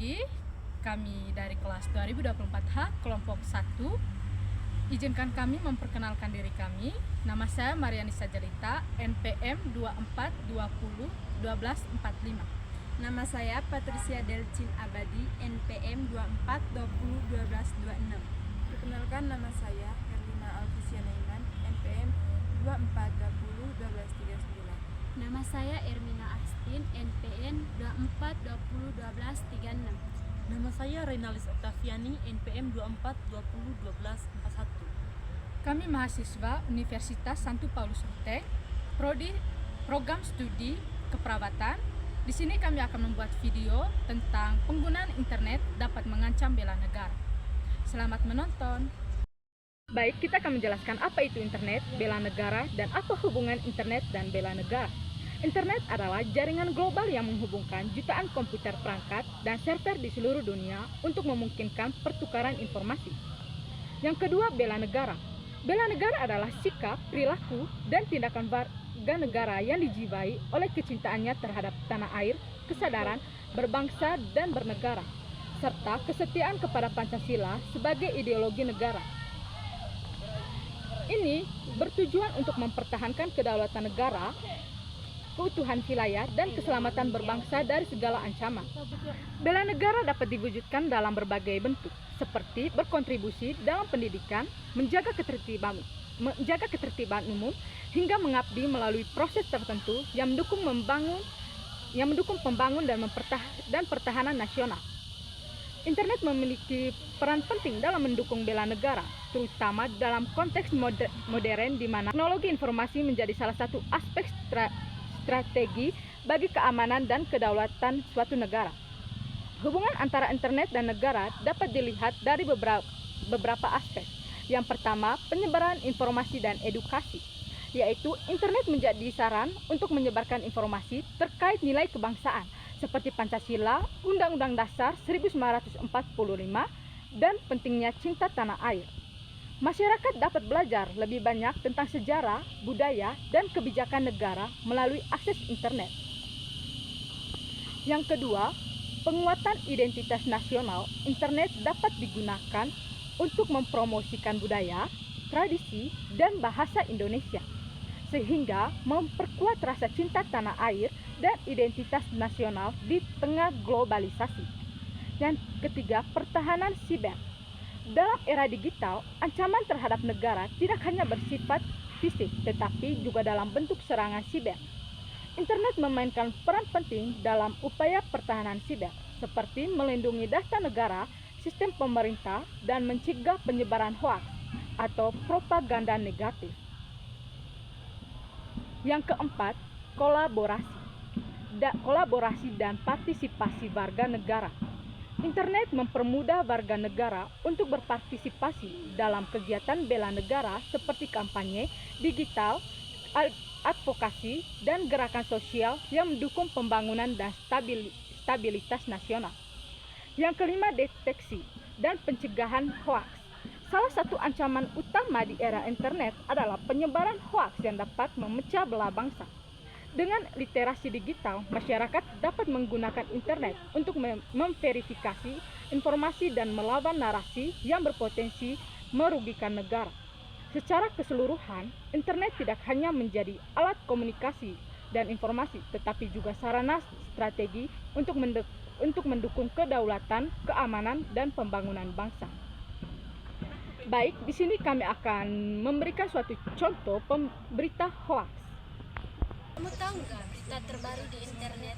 pagi. Kami dari kelas 2024H kelompok 1. Izinkan kami memperkenalkan diri kami. Nama saya Marianisa Jelita, NPM 24201245. Nama saya Patricia Delcin Abadi, NPM 24201226. Perkenalkan, nama saya Herlina Alfisia Naiman, NPM 24201239. Nama saya Ermina Astin, NPM 24201236. Nama saya Renalis Octaviani, NPM 24201241. Kami mahasiswa Universitas Santo Paulus Ruteng, program studi keperawatan. Di sini kami akan membuat video tentang penggunaan internet dapat mengancam bela negara. Selamat menonton. Baik, kita akan menjelaskan apa itu internet, bela negara, dan apa hubungan internet dan bela negara. Internet adalah jaringan global yang menghubungkan jutaan komputer perangkat dan server di seluruh dunia untuk memungkinkan pertukaran informasi. Yang kedua, bela negara. Bela negara adalah sikap, perilaku, dan tindakan warga negara yang dijiwai oleh kecintaannya terhadap tanah air, kesadaran, berbangsa, dan bernegara, serta kesetiaan kepada Pancasila sebagai ideologi negara. Ini bertujuan untuk mempertahankan kedaulatan negara, keutuhan wilayah, dan keselamatan berbangsa dari segala ancaman. Bela negara dapat diwujudkan dalam berbagai bentuk, seperti berkontribusi dalam pendidikan, menjaga ketertiban umum, hingga mengabdi melalui proses tertentu yang mendukung pembangun dan pertahanan nasional. Internet memiliki peran penting dalam mendukung bela negara, terutama dalam konteks modern di mana teknologi informasi menjadi salah satu aspek strategi bagi keamanan dan kedaulatan suatu negara. Hubungan antara internet dan negara dapat dilihat dari beberapa aspek. Yang pertama, penyebaran informasi dan edukasi, yaitu internet menjadi saran untuk menyebarkan informasi terkait nilai kebangsaan, seperti Pancasila, Undang-Undang Dasar 1945, dan pentingnya cinta tanah air. Masyarakat dapat belajar lebih banyak tentang sejarah, budaya, dan kebijakan negara melalui akses internet. Yang kedua, penguatan identitas nasional. Internet dapat digunakan untuk mempromosikan budaya, tradisi, dan bahasa Indonesia, sehingga memperkuat rasa cinta tanah air dan identitas nasional di tengah globalisasi. Yang ketiga, pertahanan siber. Dalam era digital, ancaman terhadap negara tidak hanya bersifat fisik, tetapi juga dalam bentuk serangan siber. Internet memainkan peran penting dalam upaya pertahanan siber, seperti melindungi data negara, sistem pemerintah, dan mencegah penyebaran hoaks atau propaganda negatif. Yang keempat, kolaborasi dan partisipasi warga negara. Internet mempermudah warga negara untuk berpartisipasi dalam kegiatan bela negara seperti kampanye digital, advokasi, dan gerakan sosial yang mendukung pembangunan dan stabilitas nasional. Yang kelima, deteksi dan pencegahan hoaks. Salah satu ancaman utama di era internet adalah penyebaran hoaks yang dapat memecah belah bangsa. Dengan literasi digital, masyarakat dapat menggunakan internet untuk memverifikasi informasi dan melawan narasi yang berpotensi merugikan negara. Secara keseluruhan, internet tidak hanya menjadi alat komunikasi dan informasi, tetapi juga sarana strategi untuk mendukung kedaulatan, keamanan, dan pembangunan bangsa. Baik, di sini kami akan memberikan suatu contoh berita hoaks. Kamu tahu nggak berita terbaru di internet?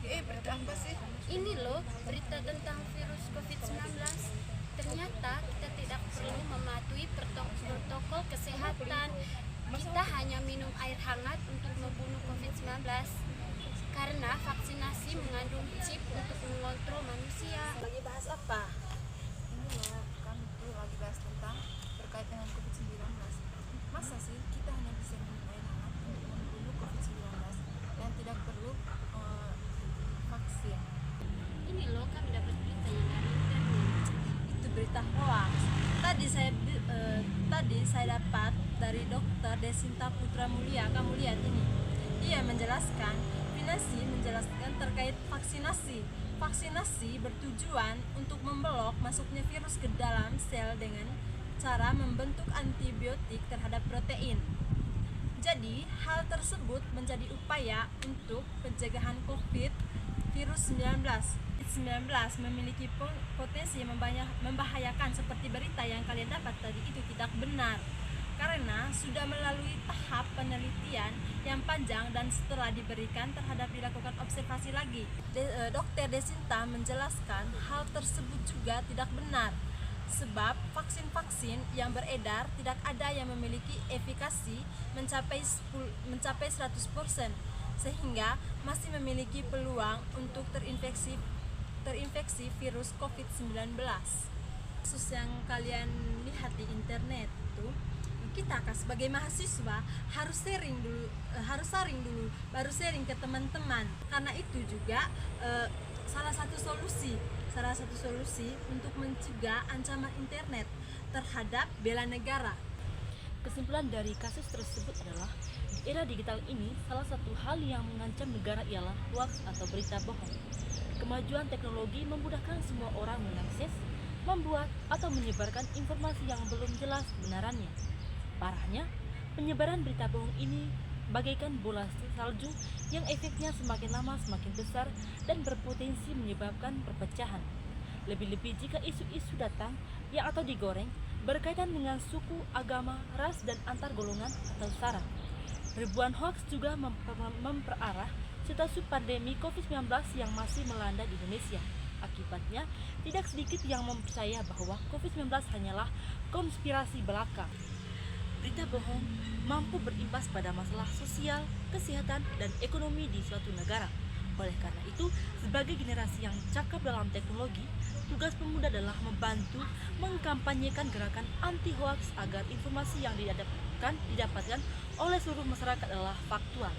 Berita apa sih? Ini loh, berita tentang virus COVID-19. Ternyata kita tidak perlu mematuhi protokol kesehatan. Kita hanya minum air hangat untuk membunuh COVID-19. Karena vaksinasi mengandung chip untuk mengontrol manusia. Lagi bahas apa? Ini ya, kami tuh lagi bahas tentang terkait dengan COVID-19. Masa sih kita hanya bisa minum air hangat untuk membunuh COVID-19 dan tidak perlu vaksin? Ini loh, kami dapat beritanya dari internet. Itu berita hoax. Tadi saya dapat dari Dr. Desinta Putra Mulia. Kamu lihat ini. Dia menjelaskan Vaksinasi menjelaskan terkait vaksinasi. Vaksinasi bertujuan untuk memblok masuknya virus ke dalam sel dengan cara membentuk antibiotik terhadap protein. Jadi, hal tersebut menjadi upaya untuk pencegahan virus 19. COVID-19 memiliki potensi membahayakan seperti berita yang kalian dapat tadi itu tidak benar. Karena sudah melalui tahap penelitian yang panjang dan setelah dilakukan observasi lagi. Dokter Desinta menjelaskan hal tersebut juga tidak benar. Sebab vaksin-vaksin yang beredar tidak ada yang memiliki efikasi mencapai 100%, sehingga masih memiliki peluang untuk terinfeksi virus COVID-19. Kasus yang kalian lihat di internet itu, kita sebagai mahasiswa harus sharing dulu, baru sharing ke teman-teman. Karena itu juga salah satu solusi untuk mencegah ancaman internet terhadap bela negara. Kesimpulan dari kasus tersebut adalah di era digital ini salah satu hal yang mengancam negara ialah hoax atau berita bohong. Kemajuan teknologi memudahkan semua orang mengakses, membuat atau menyebarkan informasi yang belum jelas kebenarannya. Parahnya, penyebaran berita bohong ini bagaikan bola salju yang efeknya semakin lama semakin besar dan berpotensi menyebabkan perpecahan. Lebih-lebih jika isu-isu datang yang atau digoreng berkaitan dengan suku, agama, ras, dan antar golongan atau sara. Ribuan hoaks juga memperarah situasi pandemi COVID-19 yang masih melanda di Indonesia. Akibatnya, tidak sedikit yang mempercaya bahwa COVID-19 hanyalah konspirasi belaka. Berita bohong mampu berimbas pada masalah sosial, kesehatan, dan ekonomi di suatu negara. Oleh karena itu, sebagai generasi yang cakap dalam teknologi, tugas pemuda adalah membantu mengkampanyekan gerakan anti-hoax agar informasi yang didapatkan oleh seluruh masyarakat adalah faktual.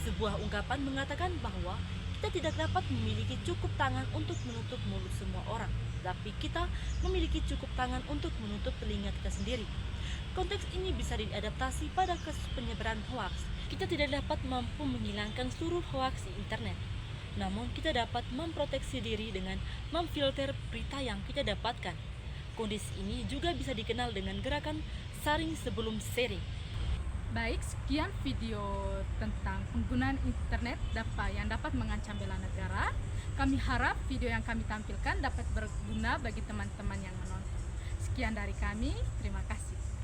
Sebuah ungkapan mengatakan bahwa kita tidak dapat memiliki cukup tangan untuk menutup mulut semua orang, tapi kita memiliki cukup tangan untuk menutup telinga kita sendiri. Konteks ini bisa diadaptasi pada kasus penyebaran hoax. Kita tidak dapat mampu menghilangkan seluruh hoax di internet. Namun kita dapat memproteksi diri dengan memfilter berita yang kita dapatkan. Kondisi ini juga bisa dikenal dengan gerakan saring sebelum sharing. Baik, sekian video tentang penggunaan internet yang dapat mengancam bela negara. Kami harap video yang kami tampilkan dapat berguna bagi teman-teman yang menonton. Sekian dari kami, terima kasih.